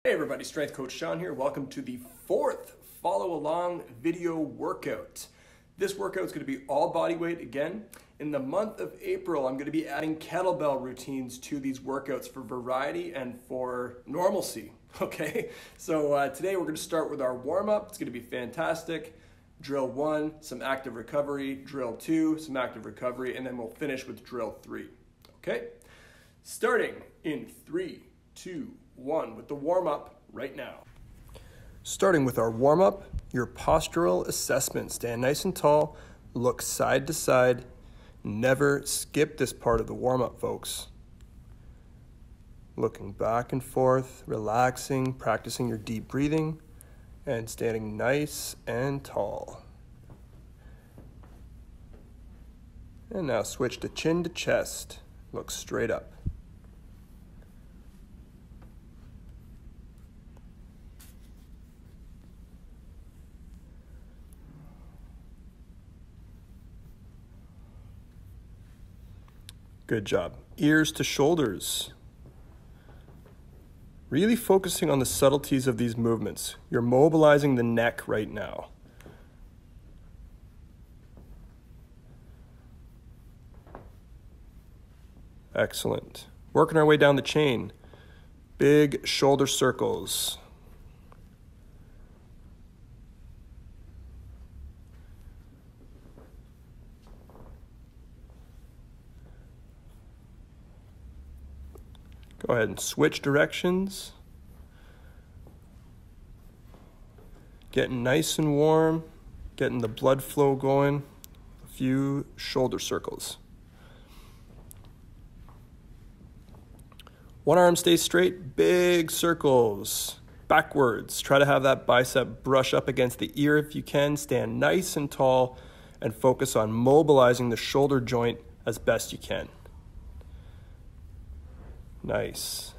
Hey everybody, Strength Coach Sean here. Welcome to the fourth follow along video workout. This workout is going to be all body weight again. In the month of April, I'm going to be adding kettlebell routines to these workouts for variety and for normalcy. Okay, so today we're going to start with our warm up. It's going to be fantastic. Drill 1, some active recovery. Drill 2, some active recovery. And then we'll finish with drill 3. Okay, starting in 3, 2, 1 with the warm-up right now. Starting with our warm-up, your postural assessment. Stand nice and tall, look side to side. Never skip this part of the warm-up, folks. Looking back and forth, relaxing, practicing your deep breathing, and standing nice and tall. And now switch to chin to chest. Look straight up. Good job. Ears to shoulders. Really focusing on the subtleties of these movements. You're mobilizing the neck right now. Excellent. Working our way down the chain. Big shoulder circles. Go ahead and switch directions. Getting nice and warm, getting the blood flow going. A few shoulder circles. One arm stays straight, big circles. Backwards. Try to have that bicep brush up against the ear if you can. Stand nice and tall and focus on mobilizing the shoulder joint as best you can. Nice.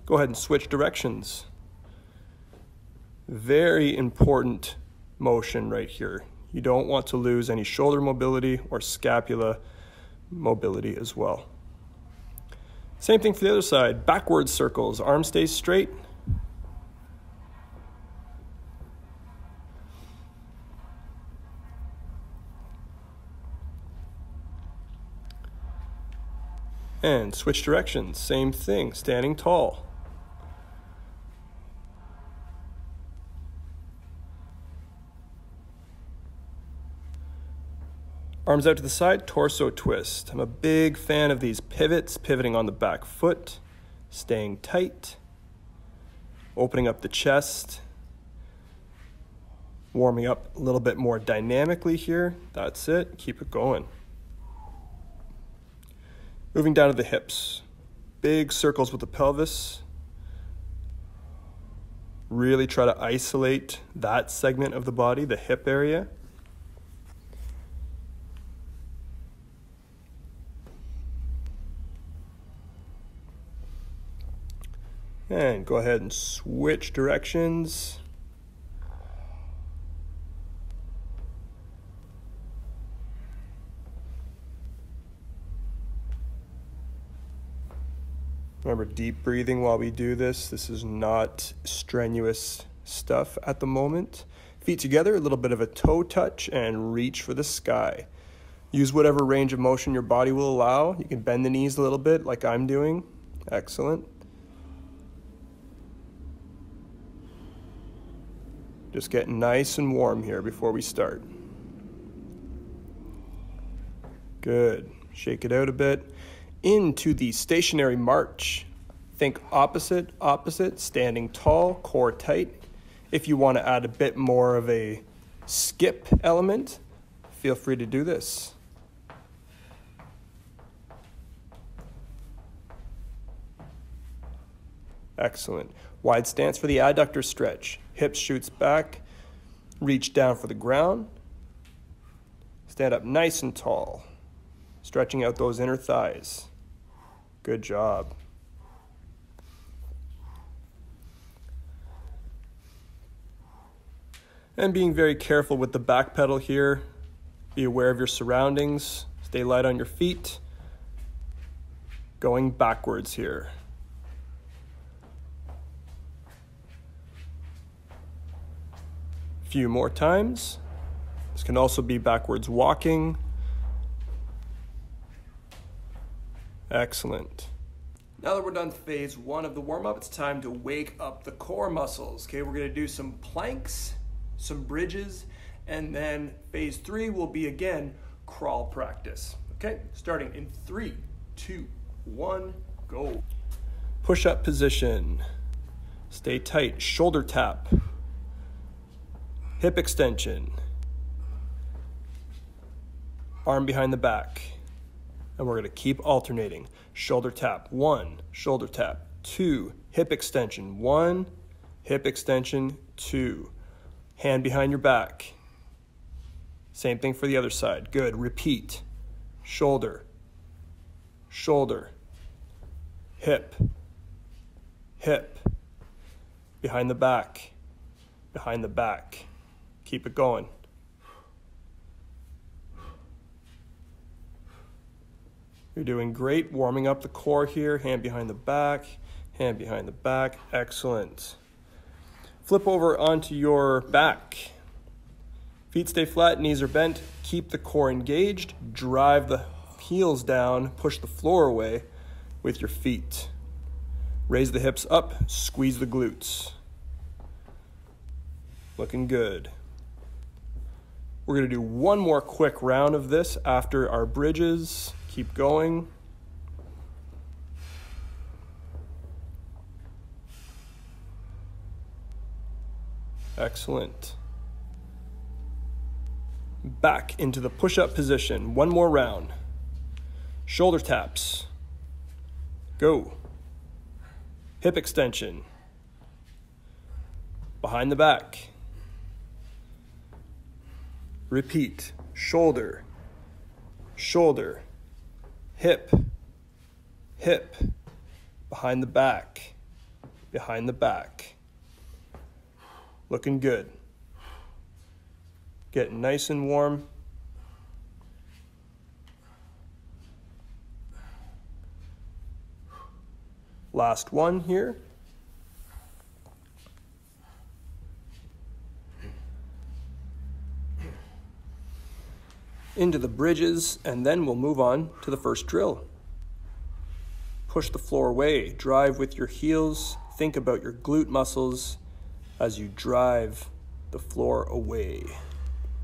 Go ahead and switch directions. Very important motion right here. You don't want to lose any shoulder mobility or scapula mobility as well. Same thing for the other side. Backwards circles. Arm stays straight. And switch directions, same thing, standing tall. Arms out to the side, torso twist. I'm a big fan of these pivots, pivoting on the back foot, staying tight, opening up the chest, warming up a little bit more dynamically here. That's it, keep it going. Moving down to the hips, big circles with the pelvis. Really try to isolate that segment of the body, the hip area. And go ahead and switch directions. Remember, deep breathing while we do this. This is not strenuous stuff at the moment. Feet together, a little bit of a toe touch, and reach for the sky. Use whatever range of motion your body will allow. You can bend the knees a little bit like I'm doing. Excellent. Just getting nice and warm here before we start. Good. Shake it out a bit. Into the stationary march. Think opposite, opposite, standing tall, core tight. If you want to add a bit more of a skip element, feel free to do this. Excellent. Wide stance for the adductor stretch. Hips shoots back, reach down for the ground. Stand up nice and tall, stretching out those inner thighs. Good job. And being very careful with the back pedal here. Be aware of your surroundings. Stay light on your feet. Going backwards here. few more times. This can also be backwards walking. Excellent. Now that we're done phase 1 of the warm-up, it's time to wake up the core muscles. Okay, we're gonna do some planks, some bridges, and then phase 3 will be, again, crawl practice. Okay, starting in 3, 2, 1, go. Push-up position. Stay tight, shoulder tap. Hip extension. Arm behind the back. And we're gonna keep alternating. Shoulder tap, 1, shoulder tap, 2, hip extension, 1, hip extension, 2. Hand behind your back. Same thing for the other side. Good, repeat. Shoulder, shoulder, hip, hip, behind the back, behind the back. Keep it going. You're doing great, warming up the core here. Hand behind the back, hand behind the back. Excellent. Flip over onto your back. Feet stay flat, knees are bent. Keep the core engaged. Drive the heels down, push the floor away with your feet. Raise the hips up, squeeze the glutes. Looking good. We're gonna do one more quick round of this after our bridges. Keep going. Excellent. Back into the push-up position. One more round. Shoulder taps. Go. Hip extension. Behind the back. Repeat. Shoulder. Shoulder. Hip, hip, behind the back, behind the back. Looking good. Getting nice and warm. Last one here. Into the bridges, and then we'll move on to the first drill. Push the floor away, drive with your heels, think about your glute muscles as you drive the floor away.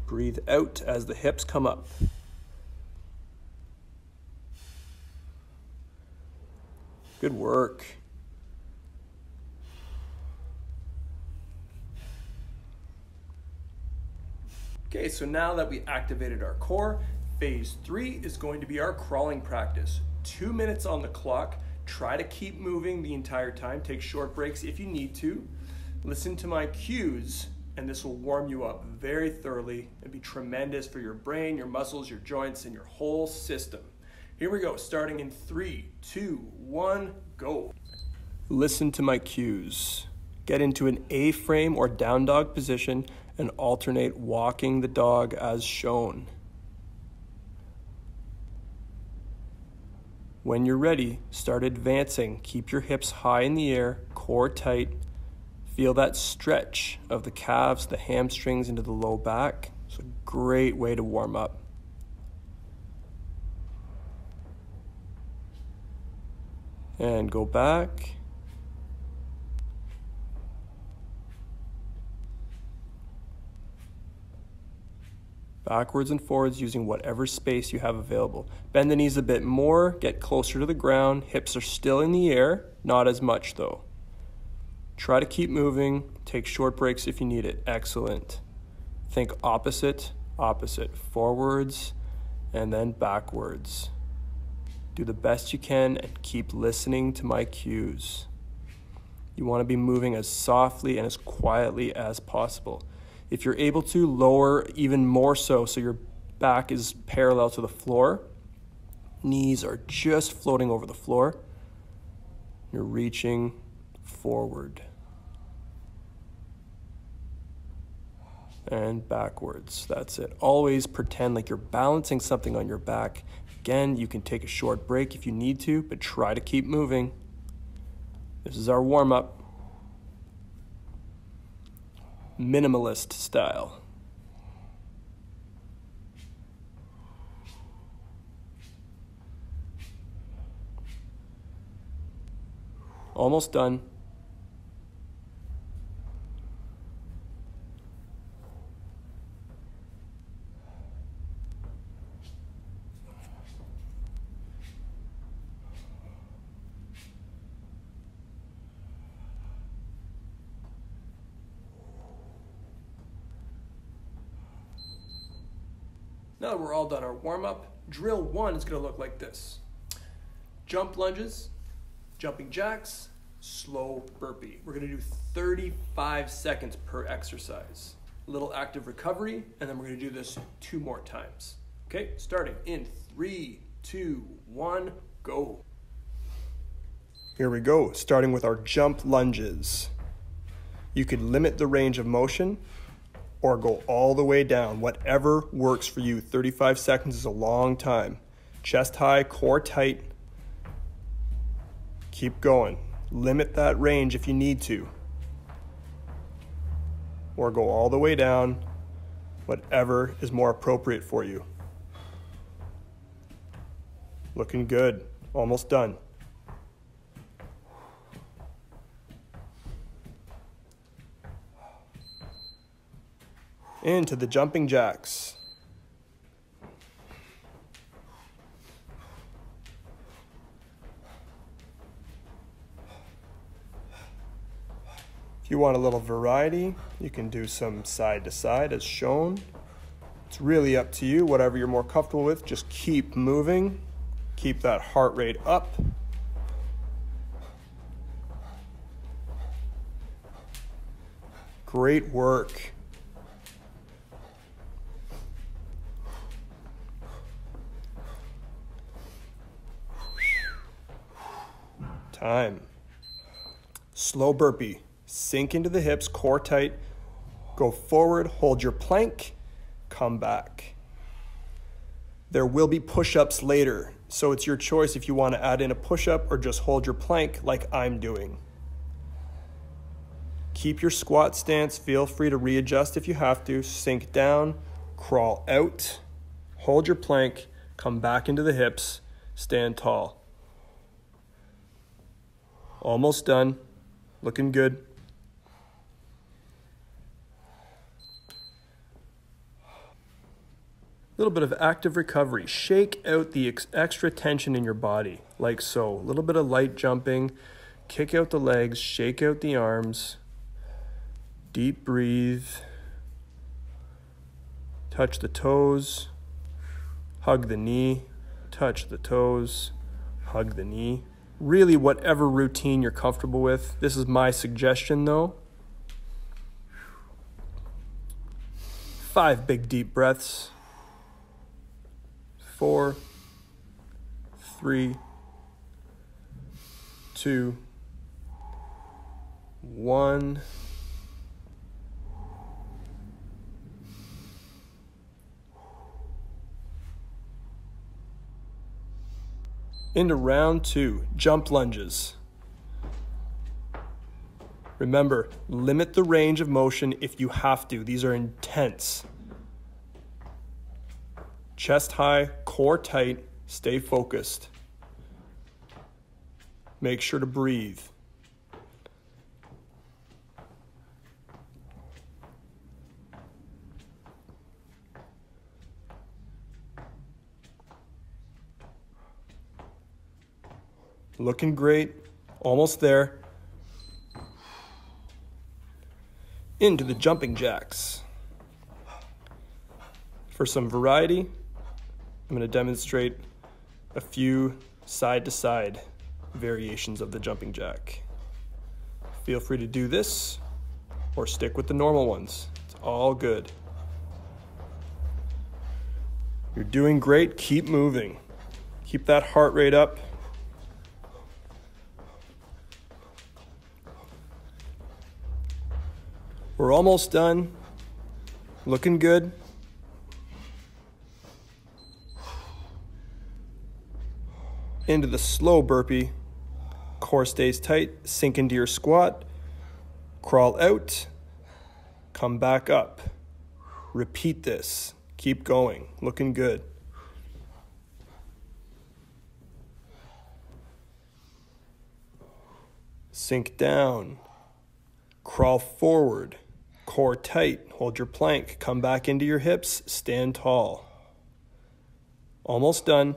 Breathe out as the hips come up. Good work. Okay, so now that we activated our core, phase 3 is going to be our crawling practice. 2 minutes on the clock. Try to keep moving the entire time. Take short breaks if you need to. Listen to my cues, and this will warm you up very thoroughly and be tremendous for your brain, your muscles, your joints, and your whole system. Here we go, starting in 3, 2, 1, go. Listen to my cues. Get into an A-frame or down dog position and alternate walking the dog as shown. When you're ready, start advancing. Keep your hips high in the air, core tight. Feel that stretch of the calves, the hamstrings into the low back. It's a great way to warm up. And go back. Backwards and forwards using whatever space you have available. Bend the knees a bit more, get closer to the ground. Hips are still in the air, not as much though. Try to keep moving, take short breaks if you need it. Excellent. Think opposite, opposite, forwards, and then backwards. Do the best you can and keep listening to my cues. You want to be moving as softly and as quietly as possible. If you're able to, lower even more so your back is parallel to the floor. Knees are just floating over the floor. You're reaching forward. And backwards, that's it. Always pretend like you're balancing something on your back. Again, you can take a short break if you need to, but try to keep moving. This is our warm-up. minimalist style. Almost done. Now that we're all done our warm-up, drill 1 is going to look like this. Jump lunges, jumping jacks, slow burpee. We're going to do 35 seconds per exercise. A little active recovery, and then we're going to do this 2 more times. Okay, starting in 3, 2, 1, go. Here we go, starting with our jump lunges. You could limit the range of motion or go all the way down, whatever works for you. 35 seconds is a long time. Chest high, core tight. Keep going. Limit that range if you need to. Or go all the way down, whatever is more appropriate for you. Looking good, almost done. Into the jumping jacks. If you want a little variety, you can do some side to side as shown. It's really up to you, whatever you're more comfortable with. Just keep moving, keep that heart rate up. Great work. Time. Slow burpee. Sink into the hips, core tight. Go forward, hold your plank, come back. There will be push-ups later, so it's your choice if you want to add in a push-up or just hold your plank like I'm doing. Keep your squat stance. Feel free to readjust if you have to. Sink down, crawl out, hold your plank, come back into the hips, stand tall. Almost done. Looking good. A little bit of active recovery. Shake out the extra tension in your body, like so. A little bit of light jumping. Kick out the legs, shake out the arms. Deep breathe. Touch the toes. Hug the knee. Touch the toes. Hug the knee. Really, whatever routine you're comfortable with. This is my suggestion, though. 5 big deep breaths. 4, 3, 2, 1. Into round 2, jump lunges. Remember, limit the range of motion if you have to. These are intense. Chest high, core tight, stay focused. Make sure to breathe. Looking great, almost there. Into the jumping jacks. For some variety, I'm going to demonstrate a few side-to-side variations of the jumping jack. Feel free to do this or stick with the normal ones. It's all good. You're doing great. Keep moving. Keep that heart rate up. We're almost done. Looking good. Into the slow burpee. Core stays tight. Sink into your squat. Crawl out. Come back up. Repeat this. Keep going. Looking good. Sink down. Crawl forward. Core tight. Hold your plank. Come back into your hips. Stand tall. Almost done.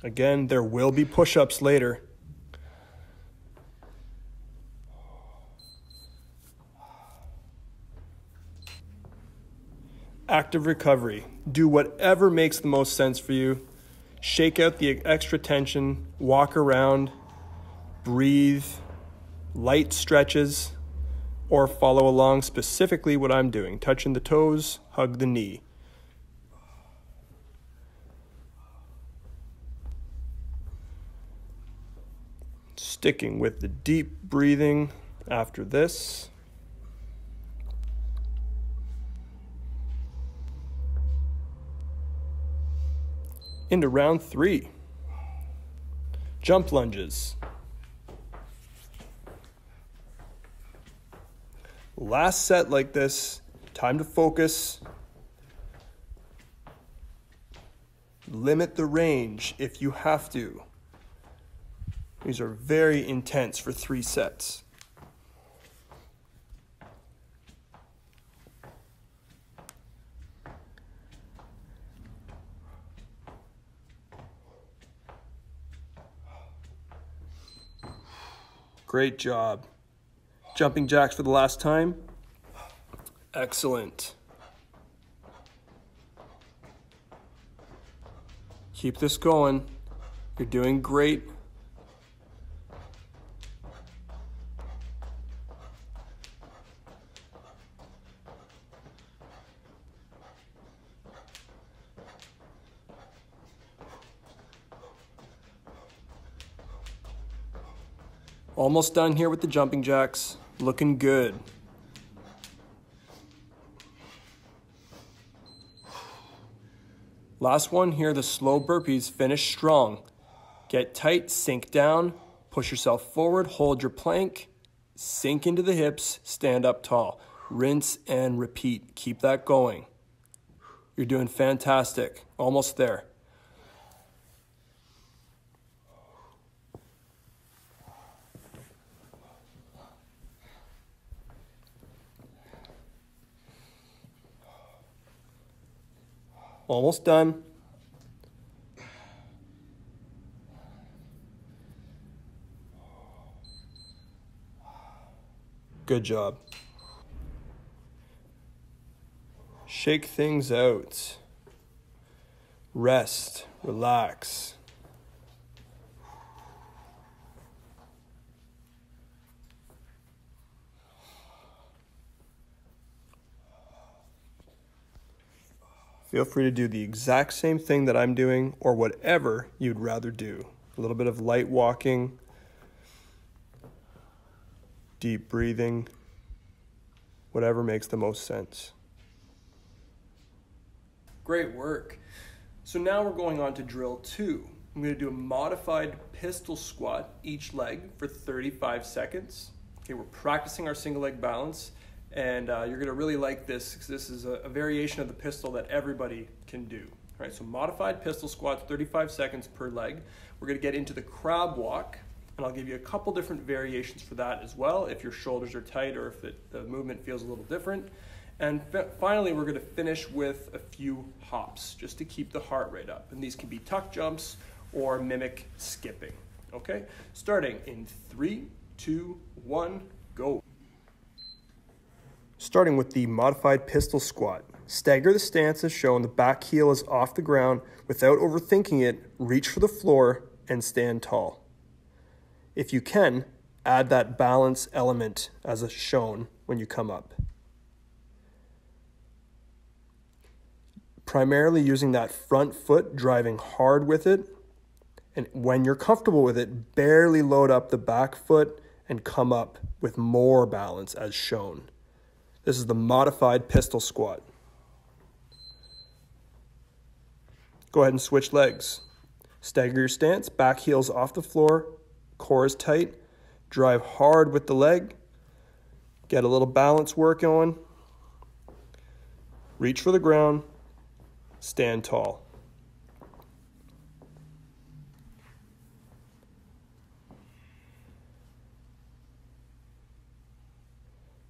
Again, there will be push-ups later. Active recovery. Do whatever makes the most sense for you. Shake out the extra tension. Walk around. Breathe. Light stretches. Or follow along specifically what I'm doing. Touching the toes. Hug the knee. Sticking with the deep breathing after this. Into round 3. Jump lunges. Last set like this. Time to focus. Limit the range if you have to. These are very intense for 3 sets. Great job. Jumping jacks for the last time. Excellent. Keep this going. You're doing great. Almost done here with the jumping jacks. Looking good. Last one here, the slow burpees. Finish strong. Get tight, sink down, push yourself forward, hold your plank, sink into the hips, stand up tall. Rinse and repeat. Keep that going. You're doing fantastic. Almost there. Almost done. Good job. Shake things out. Rest, relax. Feel free to do the exact same thing that I'm doing or whatever you'd rather do. A little bit of light walking, deep breathing, whatever makes the most sense. Great work. So now we're going on to drill 2. I'm going to do a modified pistol squat each leg for 35 seconds. Okay, we're practicing our single leg balance. And you're going to really like this because this is a variation of the pistol that everybody can do. All right, so modified pistol squats, 35 seconds per leg. We're going to get into the crab walk, and I'll give you a couple different variations for that as well if your shoulders are tight or if the movement feels a little different. And finally, we're going to finish with a few hops just to keep the heart rate up. And these can be tuck jumps or mimic skipping. Okay, starting in 3, 2, 1, go. Starting with the modified pistol squat. Stagger the stance as shown. The back heel is off the ground. Without overthinking it, reach for the floor and stand tall. If you can, add that balance element as shown when you come up. Primarily using that front foot, driving hard with it. And when you're comfortable with it, barely load up the back foot and come up with more balance as shown. This is the modified pistol squat. Go ahead and switch legs. Stagger your stance, back heel's off the floor, core is tight, drive hard with the leg, get a little balance work going, Reach for the ground, stand tall.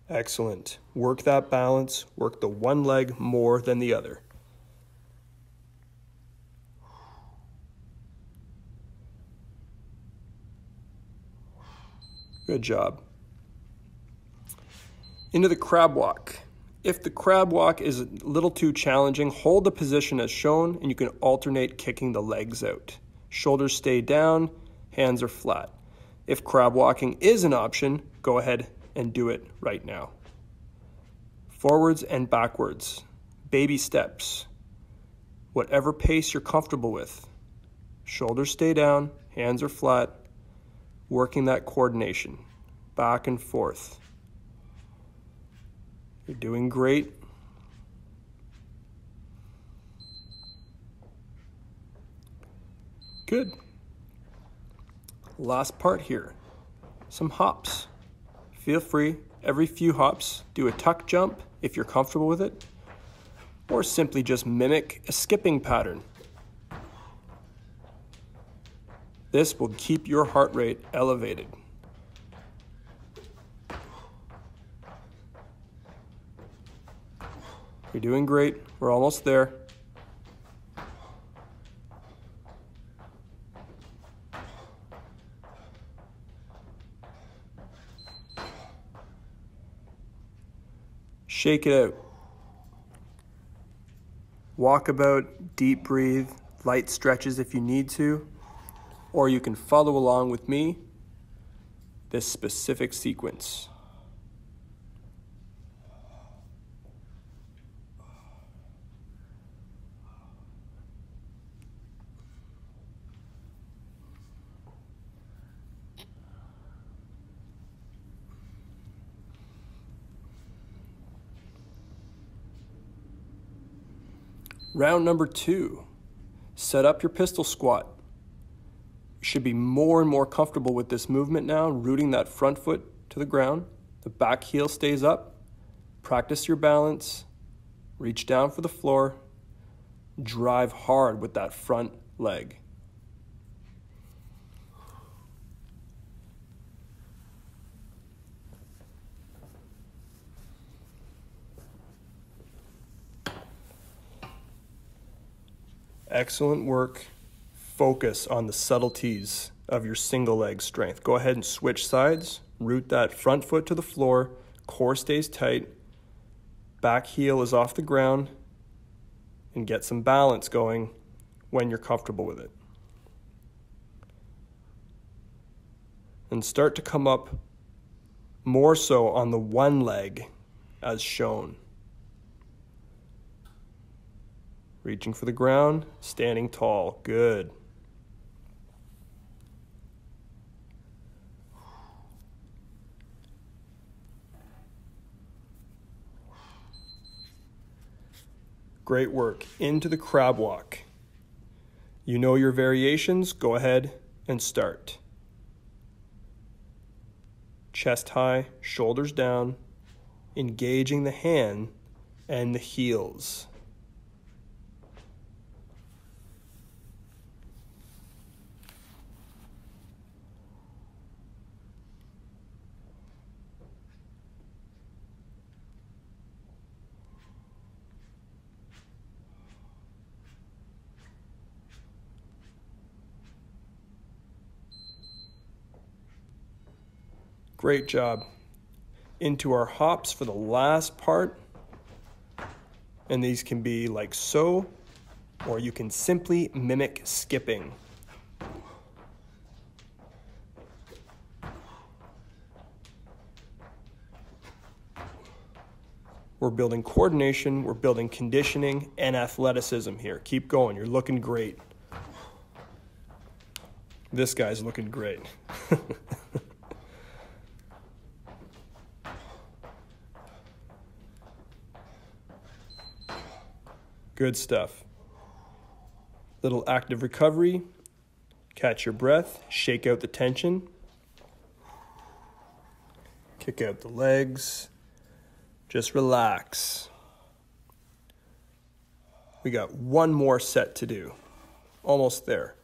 Excellent. Work that balance. Work the one leg more than the other. Good job. Into the crab walk. If the crab walk is a little too challenging, hold the position as shown and you can alternate kicking the legs out. Shoulders stay down, hands are flat. If crab walking is an option, go ahead and do it right now. Forwards and backwards. Baby steps. Whatever pace you're comfortable with. Shoulders stay down, hands are flat. Working that coordination. Back and forth. You're doing great. Good. Last part here. Some hops. Feel free, every few hops, do a tuck jump if you're comfortable with it, or simply just mimic a skipping pattern. This will keep your heart rate elevated. You're doing great. We're almost there. Shake it out. Walk about, deep breathe, light stretches if you need to, or you can follow along with me this specific sequence. Round number 2, set up your pistol squat. You should be more and more comfortable with this movement now, rooting that front foot to the ground. The back heel stays up. Practice your balance. Reach down for the floor. Drive hard with that front leg. Excellent work. Focus on the subtleties of your single leg strength. Go ahead and switch sides. Root that front foot to the floor. Core stays tight. Back heel is off the ground. And get some balance going when you're comfortable with it. And start to come up more so on the one leg as shown. Reaching for the ground, standing tall. Good. Great work. Into the crab walk. You know your variations. Go ahead and start. Chest high, shoulders down, engaging the hand and the heels. Great job. Into our hops for the last part. And these can be like so, or you can simply mimic skipping. We're building coordination, we're building conditioning and athleticism here. Keep going, you're looking great. This guy's looking great. Good stuff. Little active recovery. Catch your breath. Shake out the tension. Kick out the legs. Just relax. We got one more set to do. Almost there.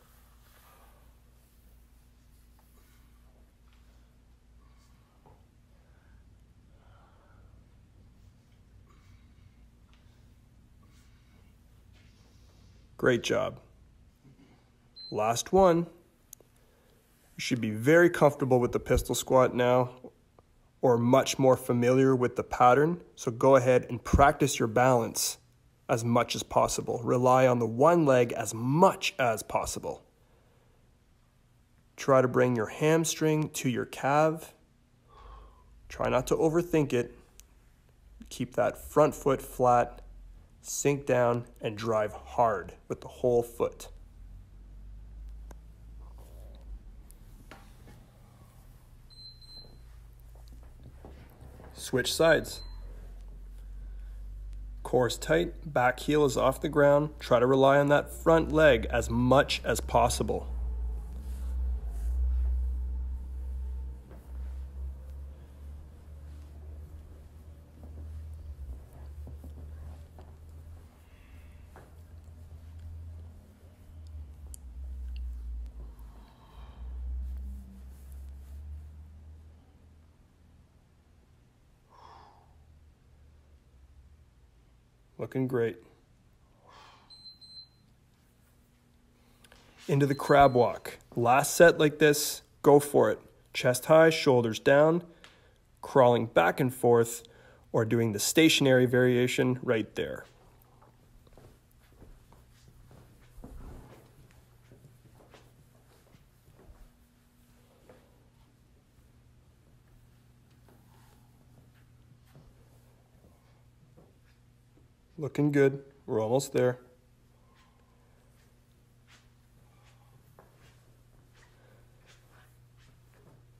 Great job. Last one. You should be very comfortable with the pistol squat now, or much more familiar with the pattern. So go ahead and practice your balance as much as possible. Rely on the one leg as much as possible. Try to bring your hamstring to your calf. Try not to overthink it. Keep that front foot flat. Sink down and drive hard with the whole foot. Switch sides. Core is tight, back heel is off the ground. Try to rely on that front leg as much as possible. Looking great. Into the crab walk. Last set like this, go for it. Chest high, shoulders down, crawling back and forth, or doing the stationary variation right there. Looking good. We're almost there.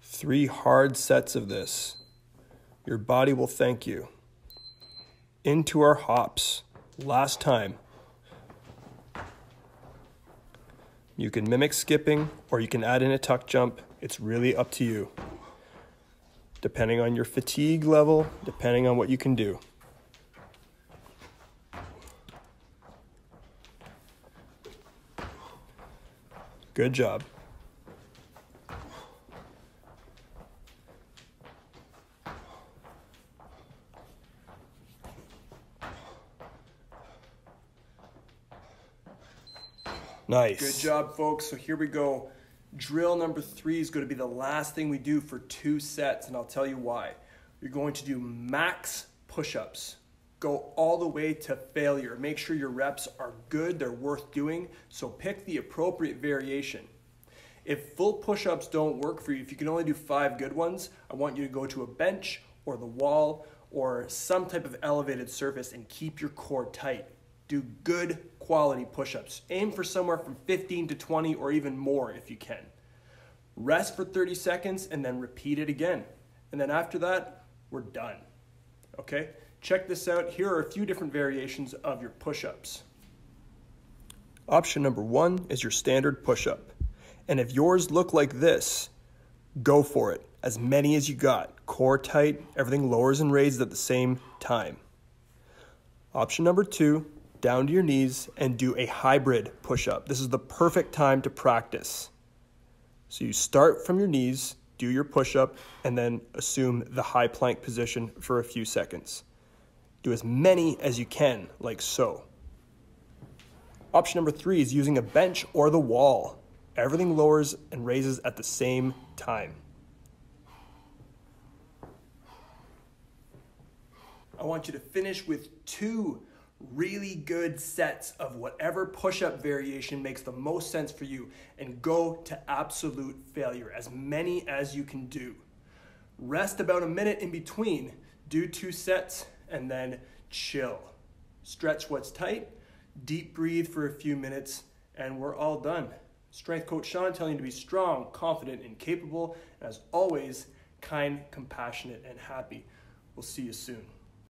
Three hard sets of this. Your body will thank you. Into our hops. Last time. You can mimic skipping or you can add in a tuck jump. It's really up to you. Depending on your fatigue level, depending on what you can do. Good job. Nice. Good job, folks. So here we go. Drill number 3 is going to be the last thing we do for 2 sets, and I'll tell you why. You're going to do max push-ups. Go all the way to failure. Make sure your reps are good, they're worth doing, so pick the appropriate variation. If full push-ups don't work for you, if you can only do 5 good ones, I want you to go to a bench or the wall or some type of elevated surface and keep your core tight. Do good quality push-ups. Aim for somewhere from 15 to 20 or even more if you can. Rest for 30 seconds and then repeat it again. And then after that, we're done. Okay? Check this out. Here are a few different variations of your push-ups. Option number 1 is your standard push-up. And if yours look like this, go for it. As many as you got. Core tight, everything lowers and raises at the same time. Option number 2, down to your knees and do a hybrid push-up. This is the perfect time to practice. So you start from your knees, do your push-up, and then assume the high plank position for a few seconds. Do as many as you can, like so. Option number 3 is using a bench or the wall. Everything lowers and raises at the same time. I want you to finish with 2 really good sets of whatever push-up variation makes the most sense for you and go to absolute failure, as many as you can do. Rest about a minute in between, do 2 sets, and then chill. Stretch what's tight, deep breathe for a few minutes, and we're all done. Strength Coach Sean telling you to be strong, confident, and capable, and as always, kind, compassionate, and happy. We'll see you soon.